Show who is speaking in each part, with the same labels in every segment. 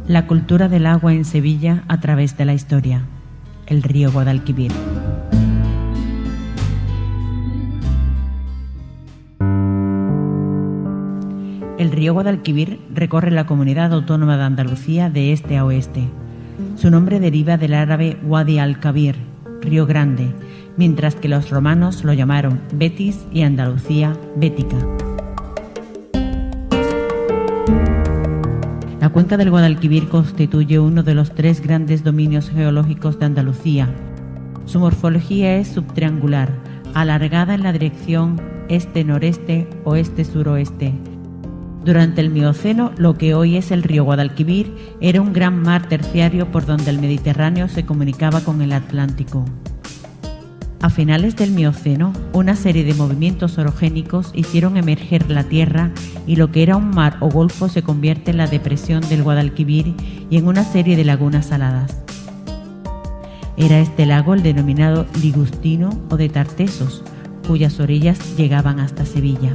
Speaker 1: La cultura del agua en Sevilla a través de la historia. El río Guadalquivir. El río Guadalquivir recorre la comunidad autónoma de Andalucía de este a oeste. Su nombre deriva del árabe Wadi al-Kabir, río grande, mientras que los romanos lo llamaron Betis y Andalucía Bética. La cuenca del Guadalquivir constituye uno de los 3 grandes dominios geológicos de Andalucía. Su morfología es subtriangular, alargada en la dirección este-noreste, oeste-suroeste. Durante el Mioceno, lo que hoy es el río Guadalquivir era un gran mar terciario por donde el Mediterráneo se comunicaba con el Atlántico. A finales del Mioceno, una serie de movimientos orogénicos hicieron emerger la tierra y lo que era un mar o golfo se convierte en la depresión del Guadalquivir y en una serie de lagunas saladas. Era este lago el denominado Ligustino o de Tartesos, cuyas orillas llegaban hasta Sevilla.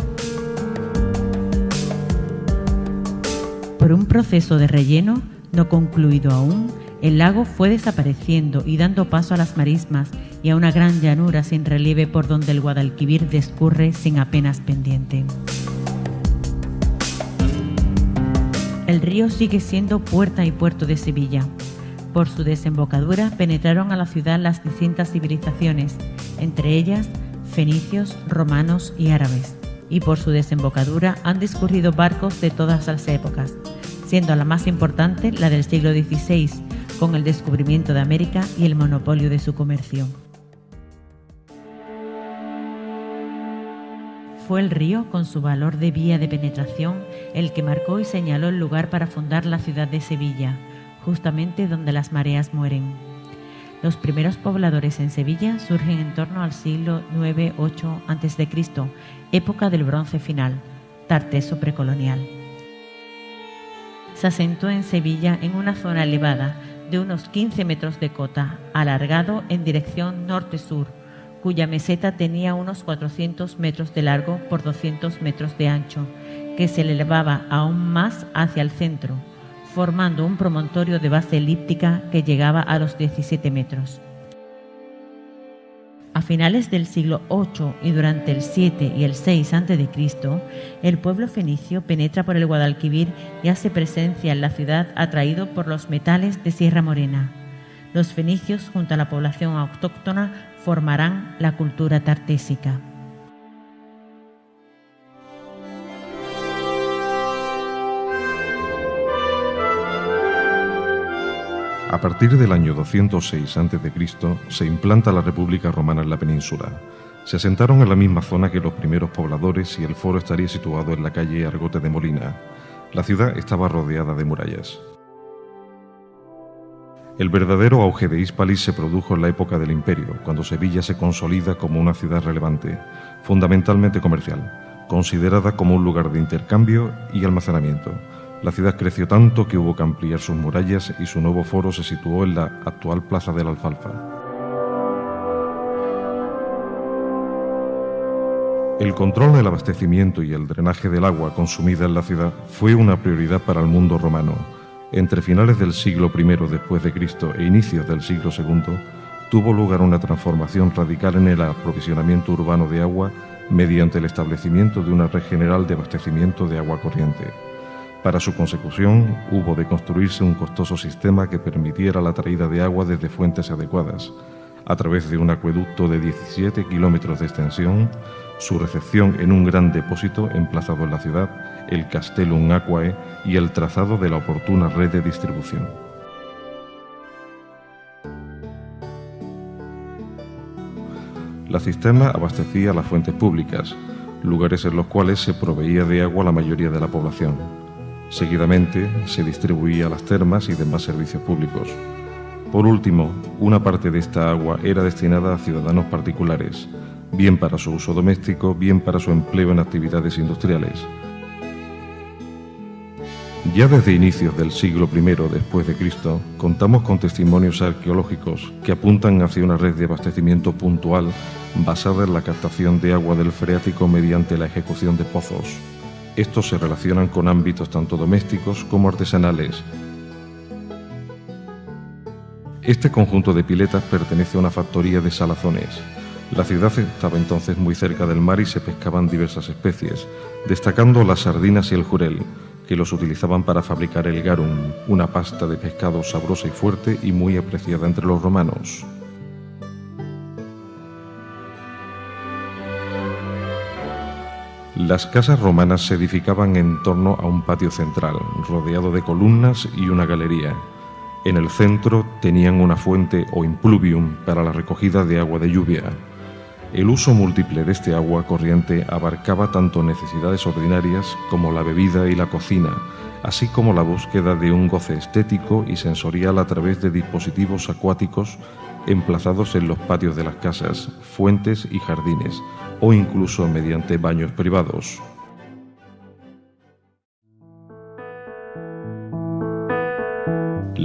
Speaker 1: Por un proceso de relleno no concluido aún, el lago fue desapareciendo y dando paso a las marismas y a una gran llanura sin relieve por donde el Guadalquivir discurre sin apenas pendiente. El río sigue siendo puerta y puerto de Sevilla. Por su desembocadura penetraron a la ciudad las distintas civilizaciones, entre ellas fenicios, romanos y árabes. Y por su desembocadura han discurrido barcos de todas las épocas, siendo la más importante la del siglo XVI, con el descubrimiento de América y el monopolio de su comercio. Fue el río, con su valor de vía de penetración, el que marcó y señaló el lugar para fundar la ciudad de Sevilla, justamente donde las mareas mueren. Los primeros pobladores en Sevilla surgen en torno al siglo IX-8 a.C., época del Bronce final, Tarteso precolonial. Se asentó en Sevilla en una zona elevada, de unos 15 metros de cota, alargado en dirección norte-sur, cuya meseta tenía unos 400 metros de largo por 200 metros de ancho, que se elevaba aún más hacia el centro, formando un promontorio de base elíptica que llegaba a los 17 metros. A finales del siglo VIII y durante el 7 y el 6 a.C., el pueblo fenicio penetra por el Guadalquivir y hace presencia en la ciudad atraído por los metales de Sierra Morena. Los fenicios, junto a la población autóctona, formarán la cultura tartésica.
Speaker 2: A partir del año 206 a.C. se implanta la República Romana en la península. Se asentaron en la misma zona que los primeros pobladores y el foro estaría situado en la calle Argote de Molina. La ciudad estaba rodeada de murallas. El verdadero auge de Hispalis se produjo en la época del Imperio, cuando Sevilla se consolida como una ciudad relevante, fundamentalmente comercial, considerada como un lugar de intercambio y almacenamiento. La ciudad creció tanto que hubo que ampliar sus murallas y su nuevo foro se situó en la actual Plaza de la Alfalfa. El control del abastecimiento y el drenaje del agua consumida en la ciudad fue una prioridad para el mundo romano. Entre finales del siglo I después de Cristo e inicios del siglo II, tuvo lugar una transformación radical en el aprovisionamiento urbano de agua mediante el establecimiento de una red general de abastecimiento de agua corriente. Para su consecución, hubo de construirse un costoso sistema que permitiera la traída de agua desde fuentes adecuadas, a través de un acueducto de 17 kilómetros de extensión, su recepción en un gran depósito emplazado en la ciudad, el Castellum Aquae y el trazado de la oportuna red de distribución. La cisterna abastecía las fuentes públicas, lugares en los cuales se proveía de agua a la mayoría de la población. Seguidamente se distribuía a las termas y demás servicios públicos. Por último, una parte de esta agua era destinada a ciudadanos particulares, bien para su uso doméstico, bien para su empleo en actividades industriales. Ya desde inicios del siglo I después de Cristo, contamos con testimonios arqueológicos que apuntan hacia una red de abastecimiento puntual basada en la captación de agua del freático mediante la ejecución de pozos. Estos se relacionan con ámbitos tanto domésticos como artesanales. Este conjunto de piletas pertenece a una factoría de salazones. La ciudad estaba entonces muy cerca del mar y se pescaban diversas especies, destacando las sardinas y el jurel, que los utilizaban para fabricar el garum, una pasta de pescado sabrosa y fuerte y muy apreciada entre los romanos. Las casas romanas se edificaban en torno a un patio central, rodeado de columnas y una galería. En el centro tenían una fuente o impluvium para la recogida de agua de lluvia. El uso múltiple de este agua corriente abarcaba tanto necesidades ordinarias como la bebida y la cocina, así como la búsqueda de un goce estético y sensorial a través de dispositivos acuáticos emplazados en los patios de las casas, fuentes y jardines, o incluso mediante baños privados.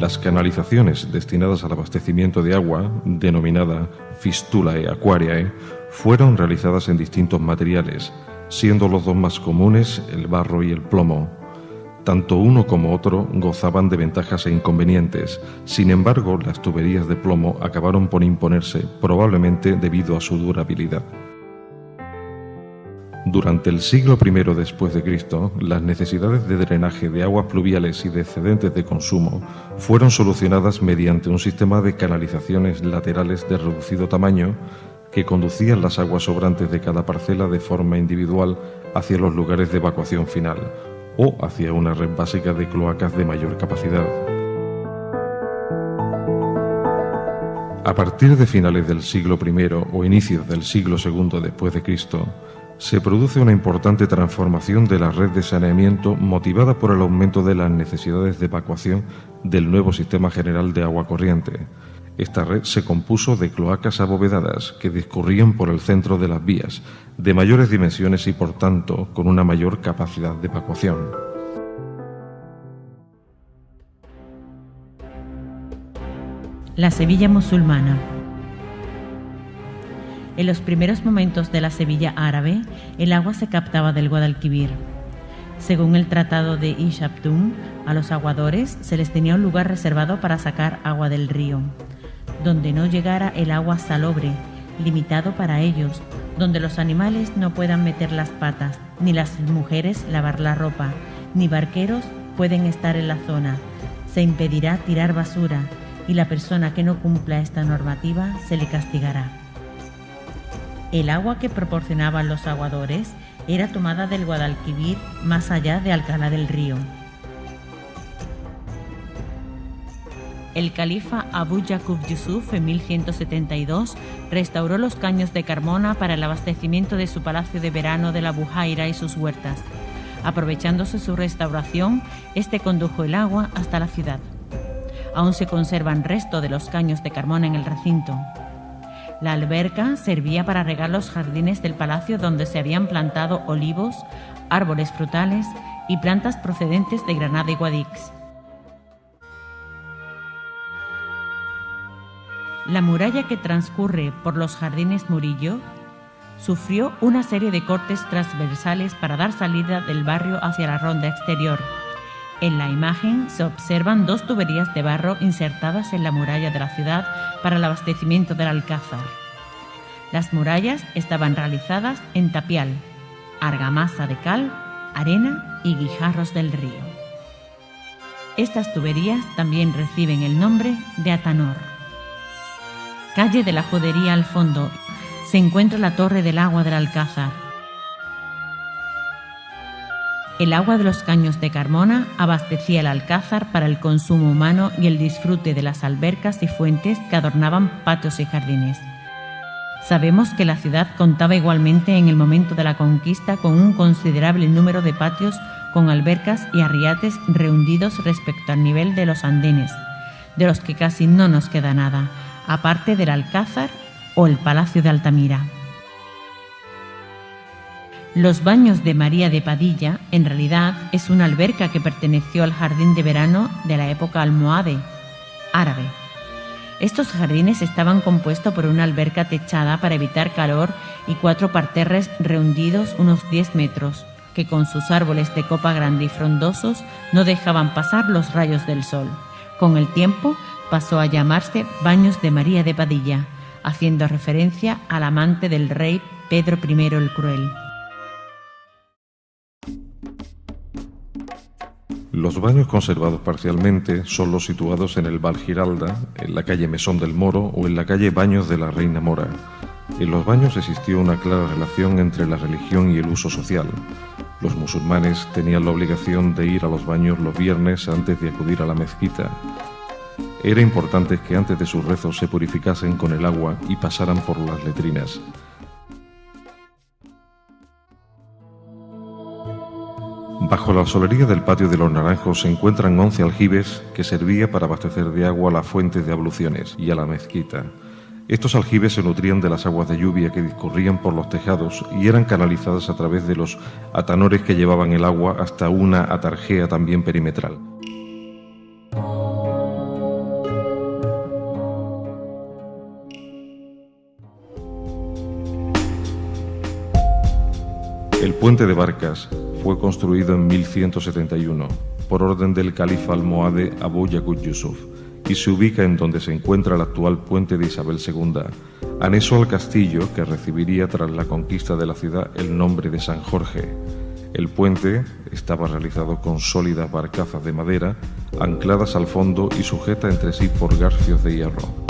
Speaker 2: Las canalizaciones destinadas al abastecimiento de agua, denominada fistulae aquariae, fueron realizadas en distintos materiales, siendo los dos más comunes el barro y el plomo. Tanto uno como otro gozaban de ventajas e inconvenientes. Sin embargo, las tuberías de plomo acabaron por imponerse, probablemente debido a su durabilidad. Durante el siglo I después de Cristo, las necesidades de drenaje de aguas pluviales y de excedentes de consumo fueron solucionadas mediante un sistema de canalizaciones laterales de reducido tamaño que conducían las aguas sobrantes de cada parcela de forma individual hacia los lugares de evacuación final o hacia una red básica de cloacas de mayor capacidad. A partir de finales del siglo I o inicios del siglo II después de Cristo, se produce una importante transformación de la red de saneamiento motivada por el aumento de las necesidades de evacuación del nuevo sistema general de agua corriente. Esta red se compuso de cloacas abovedadas que discurrían por el centro de las vías, de mayores dimensiones y por tanto con una mayor capacidad de evacuación.
Speaker 1: La Sevilla musulmana. En los primeros momentos de la Sevilla árabe, el agua se captaba del Guadalquivir. Según el Tratado de Ishabtun, a los aguadores se les tenía un lugar reservado para sacar agua del río, donde no llegara el agua salobre, limitado para ellos, donde los animales no puedan meter las patas, ni las mujeres lavar la ropa, ni barqueros pueden estar en la zona. Se impedirá tirar basura y la persona que no cumpla esta normativa se le castigará. El agua que proporcionaban los aguadores era tomada del Guadalquivir más allá de Alcalá del Río. El califa Abu Yaqub Yusuf en 1172 restauró los caños de Carmona para el abastecimiento de su palacio de verano de la Bujaira y sus huertas. Aprovechándose su restauración, este condujo el agua hasta la ciudad. Aún se conservan restos de los caños de Carmona en el recinto. La alberca servía para regar los jardines del palacio donde se habían plantado olivos, árboles frutales y plantas procedentes de Granada y Guadix. La muralla que transcurre por los jardines Murillo sufrió una serie de cortes transversales para dar salida del barrio hacia la ronda exterior. En la imagen se observan dos tuberías de barro insertadas en la muralla de la ciudad para el abastecimiento del alcázar. Las murallas estaban realizadas en tapial, argamasa de cal, arena y guijarros del río. Estas tuberías también reciben el nombre de Atanor. Calle de la Judería al fondo se encuentra la Torre del Agua del Alcázar. El agua de los caños de Carmona abastecía el alcázar para el consumo humano y el disfrute de las albercas y fuentes que adornaban patios y jardines. Sabemos que la ciudad contaba igualmente en el momento de la conquista con un considerable número de patios con albercas y arriates rehundidos respecto al nivel de los andenes, de los que casi no nos queda nada, aparte del Alcázar o el Palacio de Altamira. Los baños de María de Padilla, en realidad, es una alberca que perteneció al jardín de verano de la época almohade, árabe. Estos jardines estaban compuestos por una alberca techada para evitar calor y 4 parterres rehundidos unos 10 metros, que con sus árboles de copa grande y frondosos no dejaban pasar los rayos del sol. Con el tiempo pasó a llamarse Baños de María de Padilla, haciendo referencia al amante del rey Pedro I el Cruel.
Speaker 2: Los baños conservados parcialmente son los situados en el Val Giralda, en la calle Mesón del Moro o en la calle Baños de la Reina Mora. En los baños existió una clara relación entre la religión y el uso social. Los musulmanes tenían la obligación de ir a los baños los viernes antes de acudir a la mezquita. Era importante que antes de sus rezos se purificasen con el agua y pasaran por las letrinas. Bajo la solería del patio de los Naranjos se encuentran 11 aljibes que servía para abastecer de agua a las fuentes de abluciones y a la mezquita. Estos aljibes se nutrían de las aguas de lluvia que discurrían por los tejados y eran canalizadas a través de los atanores que llevaban el agua hasta una atarjea también perimetral. El puente de Barcas fue construido en 1171 por orden del califa almohade Abu Yaqub Yusuf y se ubica en donde se encuentra el actual puente de Isabel II, anexo al castillo que recibiría tras la conquista de la ciudad el nombre de San Jorge. El puente estaba realizado con sólidas barcazas de madera ancladas al fondo y sujeta entre sí por garfios de hierro.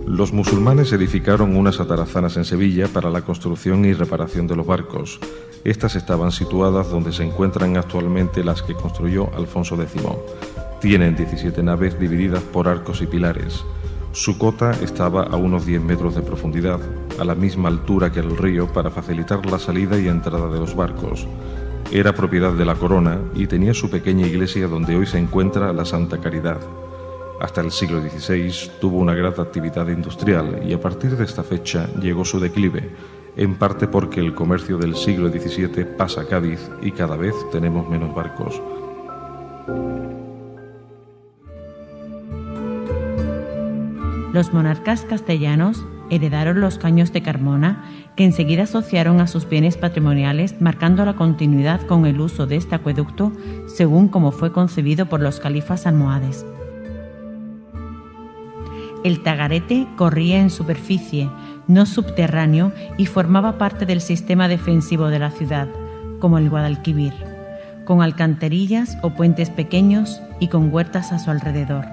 Speaker 2: Los musulmanes edificaron unas atarazanas en Sevilla para la construcción y reparación de los barcos. Estas estaban situadas donde se encuentran actualmente las que construyó Alfonso X. Tienen 17 naves divididas por arcos y pilares. Su cota estaba a unos 10 metros de profundidad, a la misma altura que el río para facilitar la salida y entrada de los barcos. Era propiedad de la corona y tenía su pequeña iglesia donde hoy se encuentra la Santa Caridad. Hasta el siglo XVI tuvo una gran actividad industrial y a partir de esta fecha llegó su declive, en parte porque el comercio del siglo XVII pasa a Cádiz y cada vez tenemos menos barcos.
Speaker 1: Los monarcas castellanos heredaron los caños de Carmona, que enseguida asociaron a sus bienes patrimoniales, marcando la continuidad con el uso de este acueducto según como fue concebido por los califas almohades. El Tagarete corría en superficie, no subterráneo, y formaba parte del sistema defensivo de la ciudad, como el Guadalquivir, con alcantarillas o puentes pequeños y con huertas a su alrededor.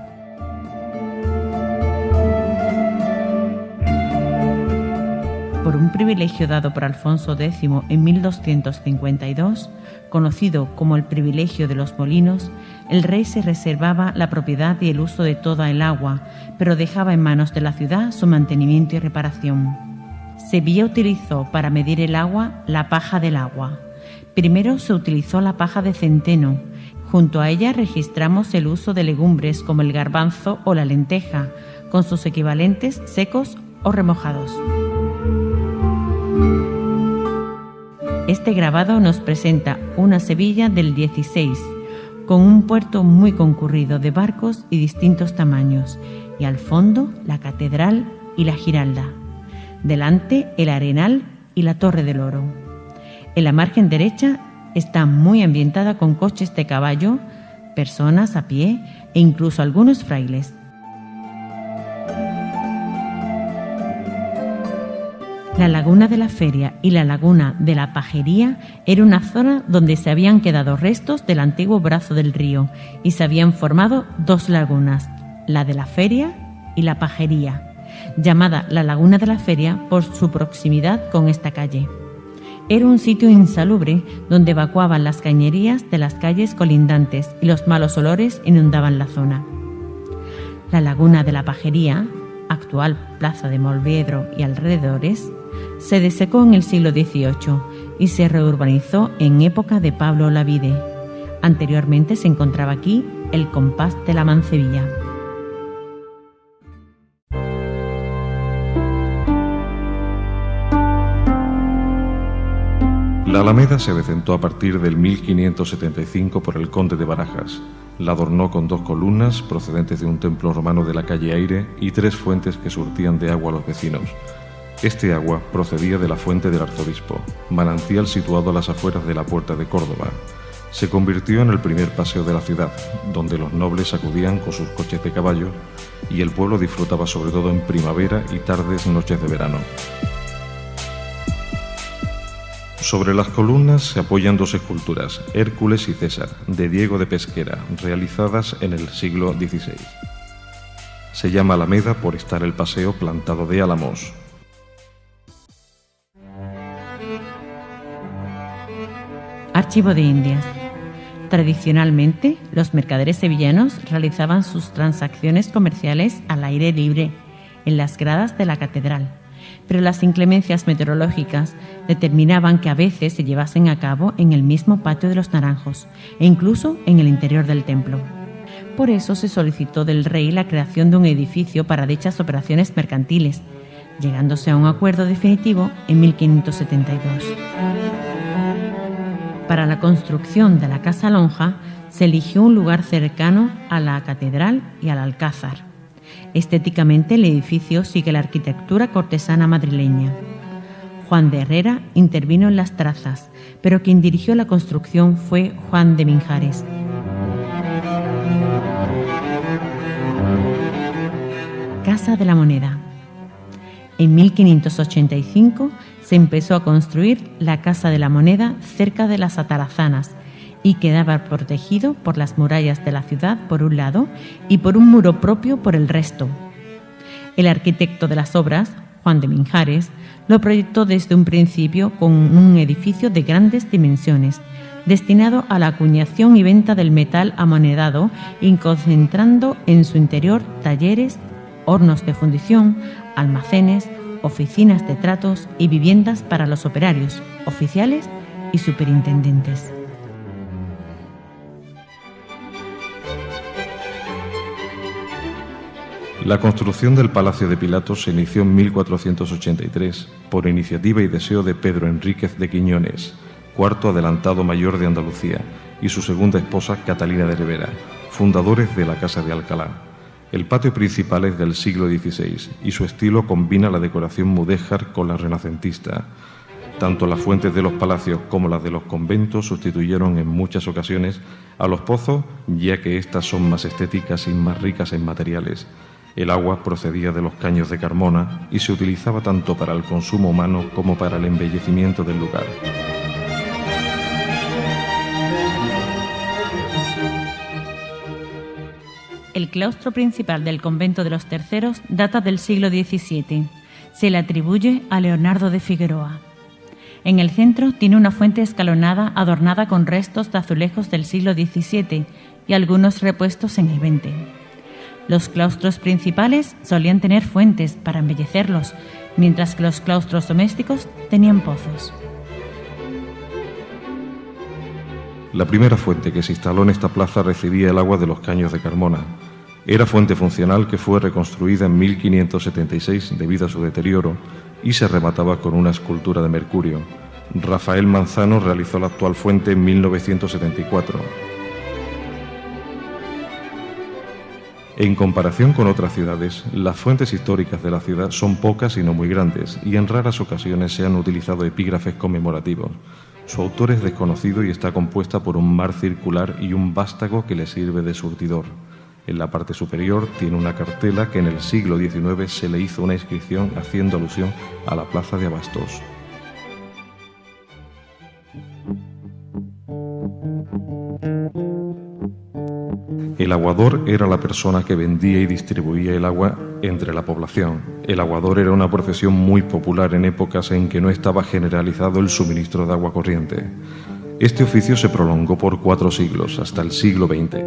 Speaker 1: Por un privilegio dado por Alfonso X en 1252, conocido como el privilegio de los molinos, el rey se reservaba la propiedad y el uso de toda el agua, pero dejaba en manos de la ciudad su mantenimiento y reparación. Sevilla utilizó para medir el agua la paja del agua. Primero se utilizó la paja de centeno. Junto a ella registramos el uso de legumbres como el garbanzo o la lenteja, con sus equivalentes secos o remojados. Este grabado nos presenta una Sevilla del 16, con un puerto muy concurrido de barcos y distintos tamaños, y al fondo la catedral y la Giralda. Delante el Arenal y la Torre del Oro. En la margen derecha está muy ambientada con coches de caballo, personas a pie e incluso algunos frailes. La laguna de la Feria y la laguna de la Pajería era una zona donde se habían quedado restos del antiguo brazo del río y se habían formado 2 lagunas, la de la Feria y la Pajería, llamada la Laguna de la Feria por su proximidad con esta calle. Era un sitio insalubre donde evacuaban las cañerías de las calles colindantes y los malos olores inundaban la zona. La Laguna de la Pajería, actual Plaza de Molviedro y alrededores, se desecó en el siglo XVIII y se reurbanizó en época de Pablo Olavide. Anteriormente se encontraba aquí el compás de la Mancebilla.
Speaker 2: La Alameda se decentó a partir del 1575 por el conde de Barajas. La adornó con 2 columnas procedentes de un templo romano de la calle Aire y 3 fuentes que surtían de agua a los vecinos. Este agua procedía de la fuente del arzobispo, manantial situado a las afueras de la Puerta de Córdoba. Se convirtió en el primer paseo de la ciudad, donde los nobles acudían con sus coches de caballo y el pueblo disfrutaba sobre todo en primavera y tardes noches de verano. Sobre las columnas se apoyan 2 esculturas, Hércules y César, de Diego de Pesquera, realizadas en el siglo XVI. Se llama Alameda por estar el paseo plantado de álamos.
Speaker 1: Archivo de Indias. Tradicionalmente, los mercaderes sevillanos realizaban sus transacciones comerciales al aire libre, en las gradas de la catedral, pero las inclemencias meteorológicas determinaban que a veces se llevasen a cabo en el mismo patio de los Naranjos e incluso en el interior del templo. Por eso se solicitó del rey la creación de un edificio para dichas operaciones mercantiles, llegándose a un acuerdo definitivo en 1572. Para la construcción de la Casa Lonja se eligió un lugar cercano a la catedral y al alcázar. Estéticamente el edificio sigue la arquitectura cortesana madrileña. Juan de Herrera intervino en las trazas, pero quien dirigió la construcción fue Juan de Minjares. Casa de la Moneda. En 1585 se empezó a construir la Casa de la Moneda cerca de las Atarazanas y quedaba protegido por las murallas de la ciudad por un lado y por un muro propio por el resto. El arquitecto de las obras, Juan de Minjares, lo proyectó desde un principio con un edificio de grandes dimensiones, destinado a la acuñación y venta del metal amonedado y concentrando en su interior talleres, hornos de fundición, almacenes, oficinas de tratos y viviendas para los operarios, oficiales y superintendentes.
Speaker 2: La construcción del Palacio de Pilatos se inició en 1483 por iniciativa y deseo de Pedro Enríquez de Quiñones, cuarto adelantado mayor de Andalucía, y su segunda esposa Catalina de Rivera, fundadores de la Casa de Alcalá. El patio principal es del siglo XVI y su estilo combina la decoración mudéjar con la renacentista. Tanto las fuentes de los palacios como las de los conventos sustituyeron en muchas ocasiones a los pozos, ya que éstas son más estéticas y más ricas en materiales. El agua procedía de los caños de Carmona y se utilizaba tanto para el consumo humano como para el embellecimiento del lugar.
Speaker 1: El claustro principal del convento de los Terceros data del siglo XVII. Se le atribuye a Leonardo de Figueroa. En el centro tiene una fuente escalonada adornada con restos de azulejos del siglo XVII y algunos repuestos en el XX. Los claustros principales solían tener fuentes para embellecerlos, mientras que los claustros domésticos tenían pozos.
Speaker 2: La primera fuente que se instaló en esta plaza recibía el agua de los caños de Carmona. Era fuente funcional que fue reconstruida en 1576 debido a su deterioro y se remataba con una escultura de Mercurio. Rafael Manzano realizó la actual fuente en 1974. En comparación con otras ciudades, las fuentes históricas de la ciudad son pocas y no muy grandes, y en raras ocasiones se han utilizado epígrafes conmemorativos. Su autor es desconocido y está compuesta por un mar circular y un vástago que le sirve de surtidor. En la parte superior tiene una cartela que en el siglo XIX se le hizo una inscripción haciendo alusión a la plaza de Abastos. El aguador era la persona que vendía y distribuía el agua entre la población. El aguador era una profesión muy popular en épocas en que no estaba generalizado el suministro de agua corriente. Este oficio se prolongó por 4 siglos, hasta el siglo XX.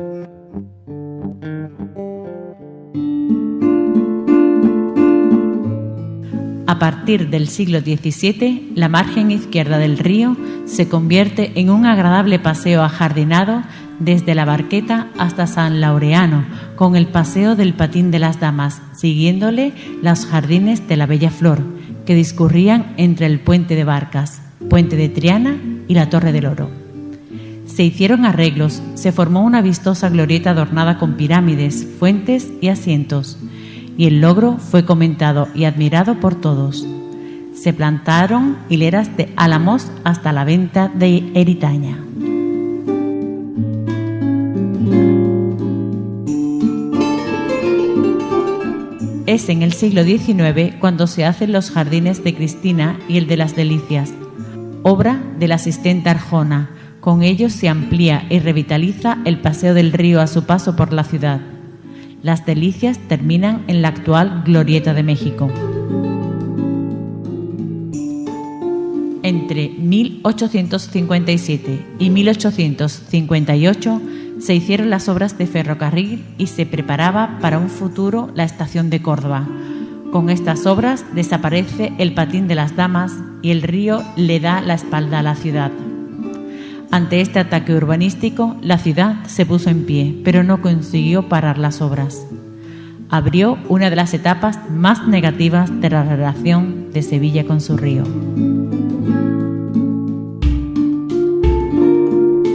Speaker 1: A partir del siglo XVII, la margen izquierda del río se convierte en un agradable paseo ajardinado desde la Barqueta hasta San Laureano, con el paseo del Patín de las Damas, siguiéndole los jardines de la Bella Flor, que discurrían entre el puente de Barcas, puente de Triana y la Torre del Oro. Se hicieron arreglos, se formó una vistosa glorieta adornada con pirámides, fuentes y asientos, y el logro fue comentado y admirado por todos. Se plantaron hileras de álamos hasta la venta de eritaña. Es en el siglo XIX cuando se hacen los jardines de Cristina y el de las Delicias, obra del asistente Arjona. Con ellos se amplía y revitaliza el paseo del río a su paso por la ciudad. Las Delicias terminan en la actual Glorieta de México. Entre 1857 y 1858 se hicieron las obras de ferrocarril y se preparaba para un futuro la estación de Córdoba. Con estas obras desaparece el patín de las damas y el río le da la espalda a la ciudad. Ante este ataque urbanístico, la ciudad se puso en pie, pero no consiguió parar las obras. Abrió una de las etapas más negativas de la relación de Sevilla con su río.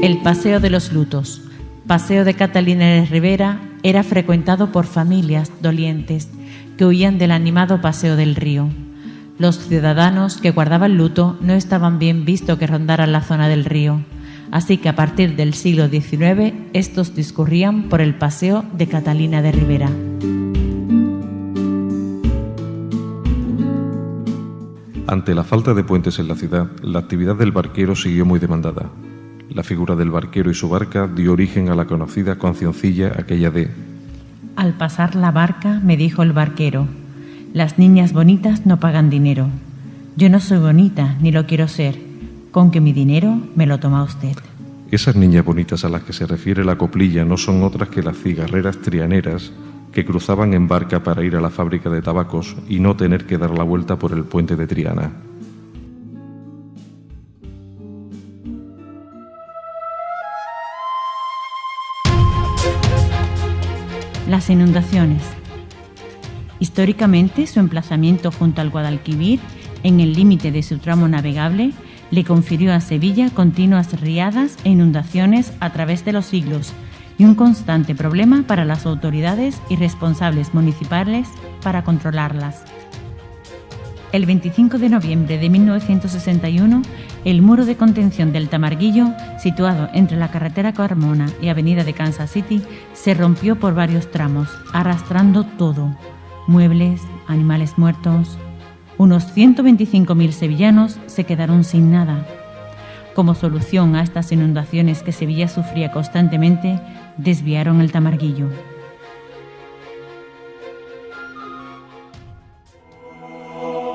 Speaker 1: El Paseo de los Lutos, Paseo de Catalina de Ribera, era frecuentado por familias dolientes que huían del animado paseo del río. Los ciudadanos que guardaban luto no estaban bien visto que rondaran la zona del río, así que a partir del siglo XIX estos discurrían por el Paseo de Catalina de Ribera.
Speaker 2: Ante la falta de puentes en la ciudad, la actividad del barquero siguió muy demandada. La figura del barquero y su barca dio origen a la conocida cancioncilla aquella de:
Speaker 1: Al pasar la barca me dijo el barquero, las niñas bonitas no pagan dinero. Yo no soy bonita ni lo quiero ser, con que mi dinero me lo toma usted.
Speaker 2: Esas niñas bonitas a las que se refiere la coplilla no son otras que las cigarreras trianeras que cruzaban en barca para ir a la fábrica de tabacos y no tener que dar la vuelta por el puente de Triana.
Speaker 1: Las inundaciones. Históricamente, su emplazamiento junto al Guadalquivir, en el límite de su tramo navegable, le confirió a Sevilla continuas riadas e inundaciones a través de los siglos y un constante problema para las autoridades y responsables municipales para controlarlas. El 25 de noviembre de 1961, el muro de contención del Tamarguillo, situado entre la carretera Carmona y avenida de Kansas City, se rompió por varios tramos, arrastrando todo: muebles, animales muertos. Unos 125.000 sevillanos se quedaron sin nada. Como solución a estas inundaciones que Sevilla sufría constantemente, desviaron el Tamarguillo.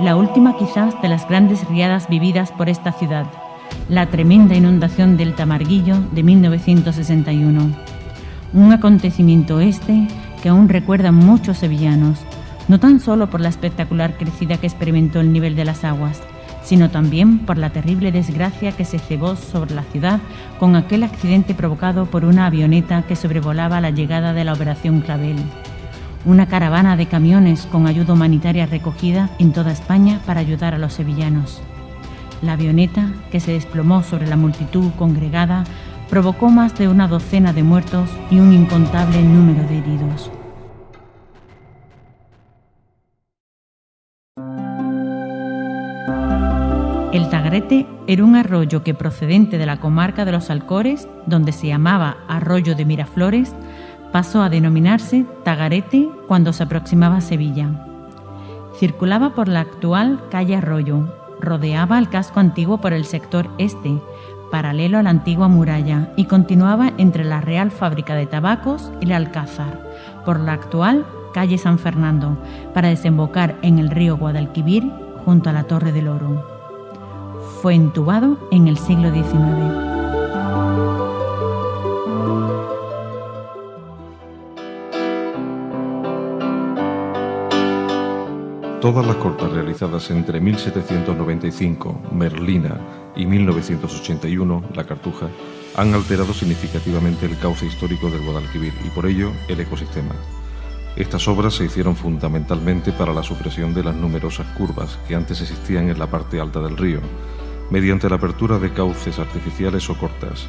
Speaker 1: La última quizás de las grandes riadas vividas por esta ciudad, la tremenda inundación del Tamarguillo de 1961. Un acontecimiento que aún recuerdan muchos sevillanos, no tan solo por la espectacular crecida que experimentó el nivel de las aguas, sino también por la terrible desgracia que se cebó sobre la ciudad con aquel accidente provocado por una avioneta que sobrevolaba la llegada de la Operación Clavel. Una caravana de camiones con ayuda humanitaria recogida en toda España para ayudar a los sevillanos. La avioneta, que se desplomó sobre la multitud congregada, provocó más de una docena de muertos y un incontable número de heridos. El Tagarete era un arroyo que, procedente de la comarca de los Alcores, donde se llamaba Arroyo de Miraflores, pasó a denominarse Tagarete cuando se aproximaba a Sevilla. Circulaba por la actual calle Arroyo, rodeaba el casco antiguo por el sector este, paralelo a la antigua muralla, y continuaba entre la Real Fábrica de Tabacos y el Alcázar, por la actual calle San Fernando, para desembocar en el río Guadalquivir junto a la Torre del Oro. Fue entubado en el siglo XIX.
Speaker 2: Todas las cortas realizadas entre 1795, Merlina, y 1981, La Cartuja, han alterado significativamente el cauce histórico del Guadalquivir y por ello el ecosistema. Estas obras se hicieron fundamentalmente para la supresión de las numerosas curvas que antes existían en la parte alta del río, mediante la apertura de cauces artificiales o cortas.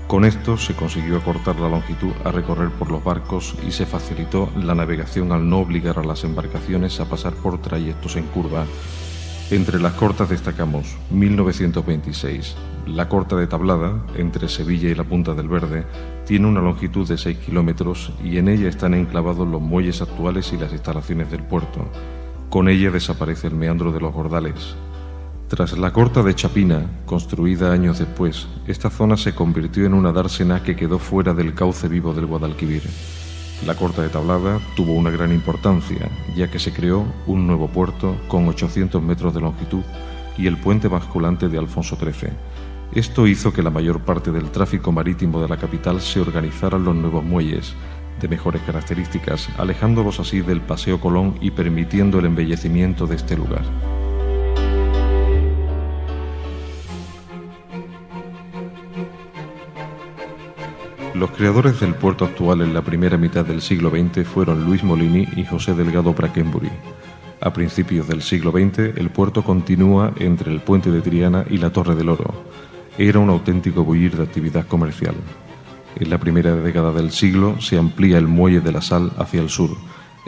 Speaker 2: Con esto se consiguió acortar la longitud a recorrer por los barcos y se facilitó la navegación al no obligar a las embarcaciones a pasar por trayectos en curva. Entre las cortas destacamos 1926. La corta de Tablada, entre Sevilla y la Punta del Verde, tiene una longitud de 6 kilómetros y en ella están enclavados los muelles actuales y las instalaciones del puerto. Con ella desaparece el meandro de los Gordales. Tras la corta de Chapina, construida años después, esta zona se convirtió en una dársena que quedó fuera del cauce vivo del Guadalquivir. La corta de Tablada tuvo una gran importancia, ya que se creó un nuevo puerto con 800 metros de longitud y el puente basculante de Alfonso XIII. Esto hizo que la mayor parte del tráfico marítimo de la capital se organizara en los nuevos muelles, de mejores características, alejándolos así del Paseo Colón y permitiendo el embellecimiento de este lugar. Los creadores del puerto actual en la primera mitad del siglo XX fueron Luis Molini y José Delgado Brackenbury. A principios del siglo XX, el puerto continúa entre el puente de Triana y la Torre del Oro. Era un auténtico bullir de actividad comercial. En la primera década del siglo se amplía el muelle de la Sal hacia el sur,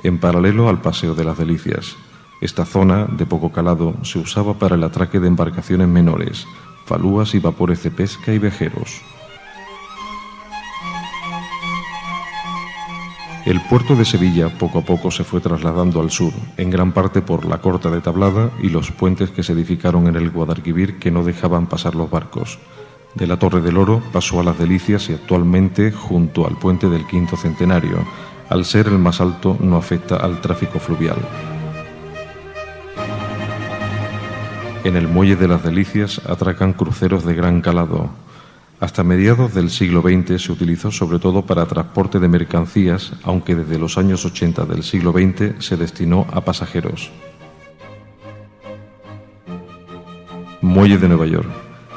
Speaker 2: en paralelo al Paseo de las Delicias. Esta zona, de poco calado, se usaba para el atraque de embarcaciones menores, falúas y vapores de pesca y vejeros. El puerto de Sevilla poco a poco se fue trasladando al sur, en gran parte por la corta de Tablada y los puentes que se edificaron en el Guadalquivir que no dejaban pasar los barcos. De la Torre del Oro pasó a las Delicias y actualmente junto al puente del Quinto Centenario. Al ser el más alto no afecta al tráfico fluvial. En el muelle de las Delicias atracan cruceros de gran calado. Hasta mediados del siglo XX se utilizó sobre todo para transporte de mercancías, aunque desde los años 80 del siglo XX se destinó a pasajeros. Muelle de Nueva York.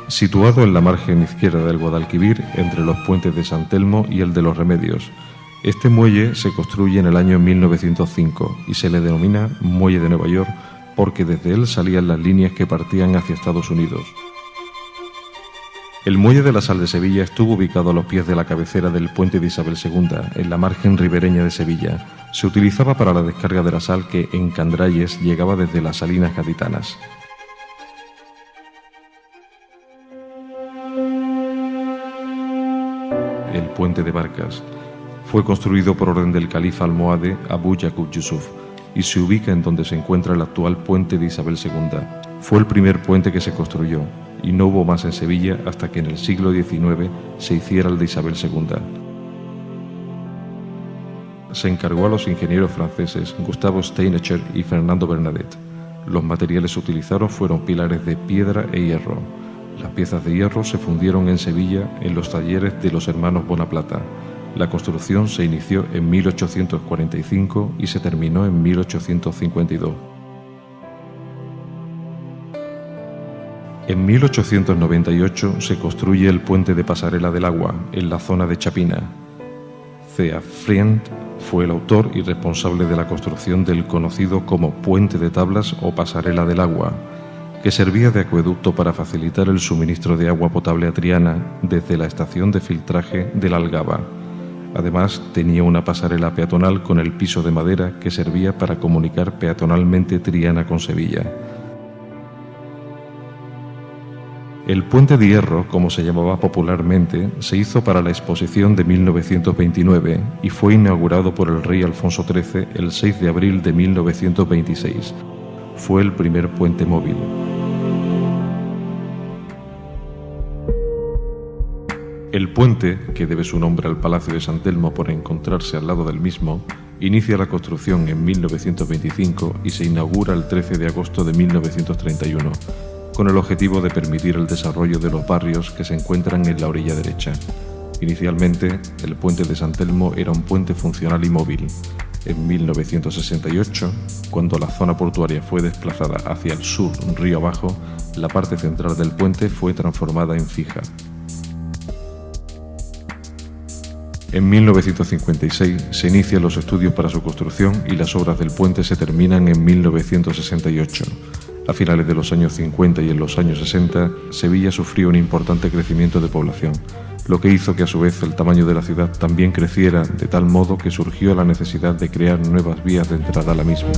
Speaker 2: Situado en la margen izquierda del Guadalquivir, entre los puentes de San Telmo y el de los Remedios. Este muelle se construye en el año 1905 y se le denomina Muelle de Nueva York porque desde él salían las líneas que partían hacia Estados Unidos. El muelle de la Sal de Sevilla estuvo ubicado a los pies de la cabecera del puente de Isabel II, en la margen ribereña de Sevilla. Se utilizaba para la descarga de la sal que, en Candrayes, llegaba desde las Salinas Gaditanas. El puente de Barcas fue construido por orden del califa almohade Abu Yaqub Yusuf y se ubica en donde se encuentra el actual puente de Isabel II. Fue el primer puente que se construyó y no hubo más en Sevilla hasta que en el siglo XIX se hiciera el de Isabel II. Se encargó a los ingenieros franceses Gustave Steinacher y Fernando Bernadet. Los materiales se utilizaron fueron pilares de piedra e hierro. Las piezas de hierro se fundieron en Sevilla en los talleres de los hermanos Bonaplata. La construcción se inició en 1845 y se terminó en 1852. En 1898 se construye el puente de Pasarela del Agua, en la zona de Chapina. Cea Friend fue el autor y responsable de la construcción del conocido como Puente de Tablas o Pasarela del Agua, que servía de acueducto para facilitar el suministro de agua potable a Triana desde la estación de filtraje de la Algaba. Además, tenía una pasarela peatonal con el piso de madera que servía para comunicar peatonalmente Triana con Sevilla. El Puente de Hierro, como se llamaba popularmente, se hizo para la exposición de 1929 y fue inaugurado por el rey Alfonso XIII el 6 de abril de 1926. Fue el primer puente móvil. El puente, que debe su nombre al Palacio de San Telmo por encontrarse al lado del mismo, inicia la construcción en 1925 y se inaugura el 13 de agosto de 1931. Con el objetivo de permitir el desarrollo de los barrios que se encuentran en la orilla derecha. Inicialmente, el puente de San Telmo era un puente funcional y móvil. En 1968, cuando la zona portuaria fue desplazada hacia el sur río abajo, la parte central del puente fue transformada en fija. En 1956 se inician los estudios para su construcción y las obras del puente se terminan en 1968. A finales de los años 50 y en los años 60, Sevilla sufrió un importante crecimiento de población, lo que hizo que a su vez el tamaño de la ciudad también creciera de tal modo que surgió la necesidad de crear nuevas vías de entrada a la misma.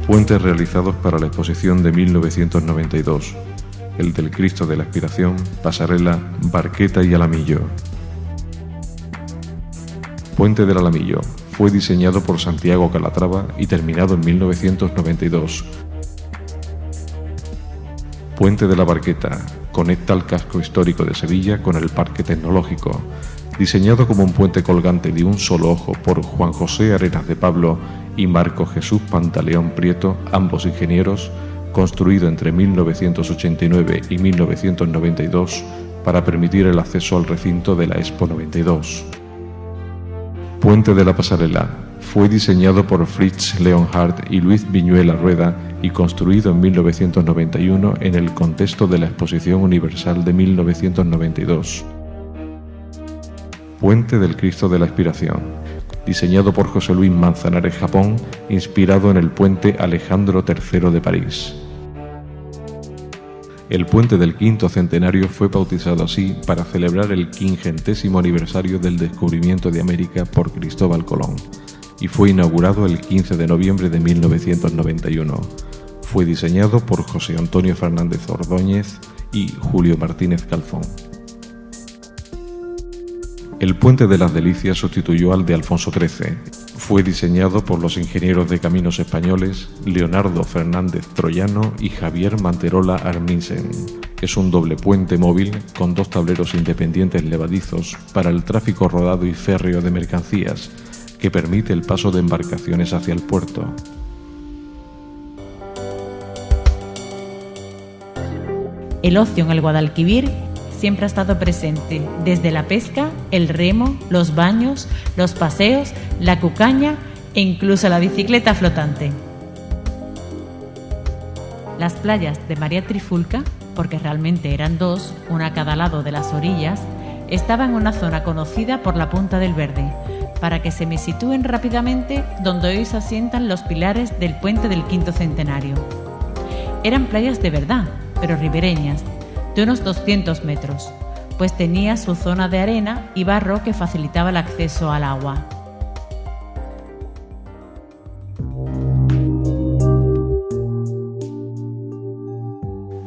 Speaker 2: Puentes realizados para la exposición de 1992, el del Cristo de la Expiración, Pasarela, Barqueta y Alamillo. Puente del Alamillo fue diseñado por Santiago Calatrava y terminado en 1992. Puente de la Barqueta conecta el casco histórico de Sevilla con el Parque Tecnológico. Diseñado como un puente colgante de un solo ojo por Juan José Arenas de Pablo y Marco Jesús Pantaleón Prieto, ambos ingenieros, construido entre 1989 y 1992 para permitir el acceso al recinto de la Expo 92. Puente de la Pasarela fue diseñado por Fritz Leonhardt y Luis Viñuela Rueda y construido en 1991 en el contexto de la Exposición Universal de 1992. Puente del Cristo de la Expiración, diseñado por José Luis Manzanares Japón, inspirado en el puente Alejandro III de París. El puente del quinto centenario fue bautizado así para celebrar el 500º aniversario del descubrimiento de América por Cristóbal Colón y fue inaugurado el 15 de noviembre de 1991. Fue diseñado por José Antonio Fernández Ordóñez y Julio Martínez Calzón. El Puente de las Delicias sustituyó al de Alfonso XIII. Fue diseñado por los ingenieros de caminos españoles Leonardo Fernández Troyano y Javier Manterola Arminsen. Es un doble puente móvil con dos tableros independientes levadizos para el tráfico rodado y férreo de mercancías, que permite el paso de embarcaciones hacia el puerto.
Speaker 1: El ocio en el Guadalquivir siempre ha estado presente, desde la pesca, el remo, los baños, los paseos, la cucaña e incluso la bicicleta flotante. Las playas de María Trifulca, porque realmente eran dos, una a cada lado de las orillas, estaban en una zona conocida por la Punta del Verde, para que se me sitúen rápidamente donde hoy se asientan los pilares del puente del quinto centenario. Eran playas de verdad, pero ribereñas, de unos 200 metros, pues tenía su zona de arena y barro que facilitaba el acceso al agua.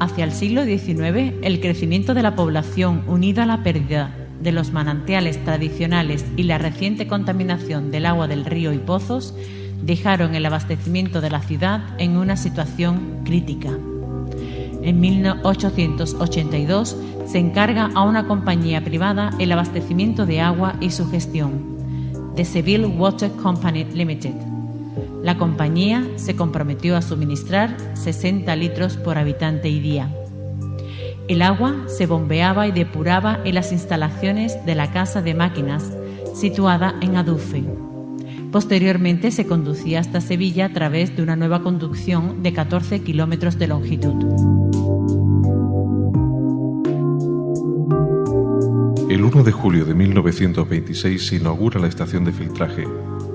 Speaker 1: Hacia el siglo XIX, el crecimiento de la población unido a la pérdida de los manantiales tradicionales y la reciente contaminación del agua del río y pozos dejaron el abastecimiento de la ciudad en una situación crítica. En 1882 se encarga a una compañía privada el abastecimiento de agua y su gestión, The Seville Water Company Limited. La compañía se comprometió a suministrar 60 litros por habitante y día. El agua se bombeaba y depuraba en las instalaciones de la Casa de Máquinas, situada en Adufe. Posteriormente se conducía hasta Sevilla a través de una nueva conducción de 14 kilómetros de longitud.
Speaker 2: El 1 de julio de 1926 se inaugura la estación de filtraje.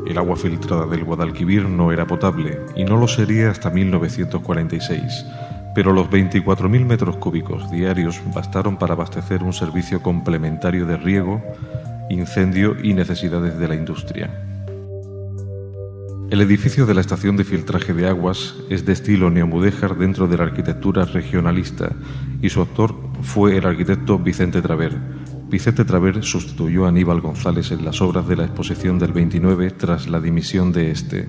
Speaker 2: El agua filtrada del Guadalquivir no era potable y no lo sería hasta 1946, pero los 24.000 metros cúbicos diarios bastaron para abastecer un servicio complementario de riego, incendio y necesidades de la industria. El edificio de la estación de filtraje de aguas es de estilo neomudéjar dentro de la arquitectura regionalista y su autor fue el arquitecto Vicente Traver. Vicente Traver sustituyó a Aníbal González en las obras de la exposición del 29 tras la dimisión de este.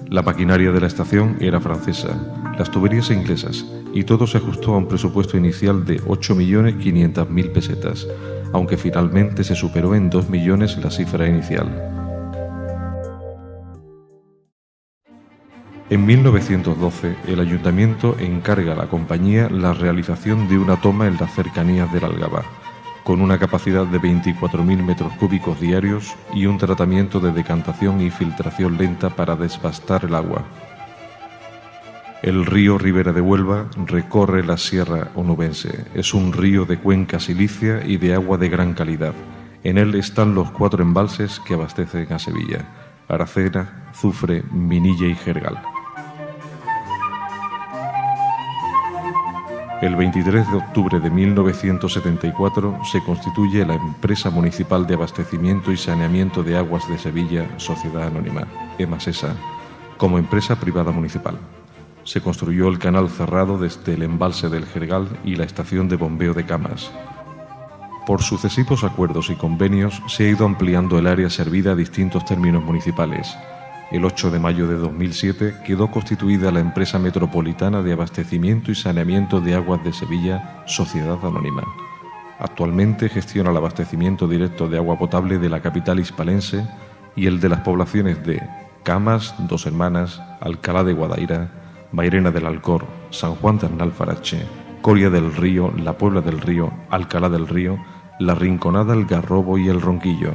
Speaker 2: La maquinaria de la estación era francesa, las tuberías inglesas y todo se ajustó a un presupuesto inicial de 8.500.000 pesetas, aunque finalmente se superó en 2 millones la cifra inicial. En 1912, el ayuntamiento encarga a la compañía la realización de una toma en las cercanías del Algaba, con una capacidad de 24.000 metros cúbicos diarios y un tratamiento de decantación y filtración lenta para desbastar el agua. El río Ribera de Huelva recorre la Sierra Onubense. Es un río de cuenca silicia y de agua de gran calidad. En él están los 4 embalses que abastecen a Sevilla. Aracena, Zufre, Minilla y Jergal. El 23 de octubre de 1974 se constituye la Empresa Municipal de Abastecimiento y Saneamiento de Aguas de Sevilla, Sociedad Anónima, EMASESA, como empresa privada municipal. Se construyó el canal cerrado desde el embalse del Jergal y la estación de bombeo de Camas. Por sucesivos acuerdos y convenios se ha ido ampliando el área servida a distintos términos municipales. El 8 de mayo de 2007 quedó constituida la Empresa Metropolitana de Abastecimiento y Saneamiento de Aguas de Sevilla, Sociedad Anónima. Actualmente gestiona el abastecimiento directo de agua potable de la capital hispalense y el de las poblaciones de Camas, Dos Hermanas, Alcalá de Guadaira, Mairena del Alcor, San Juan de Arnalfarache, Coria del Río, La Puebla del Río, Alcalá del Río, La Rinconada, El Garrobo y El Ronquillo.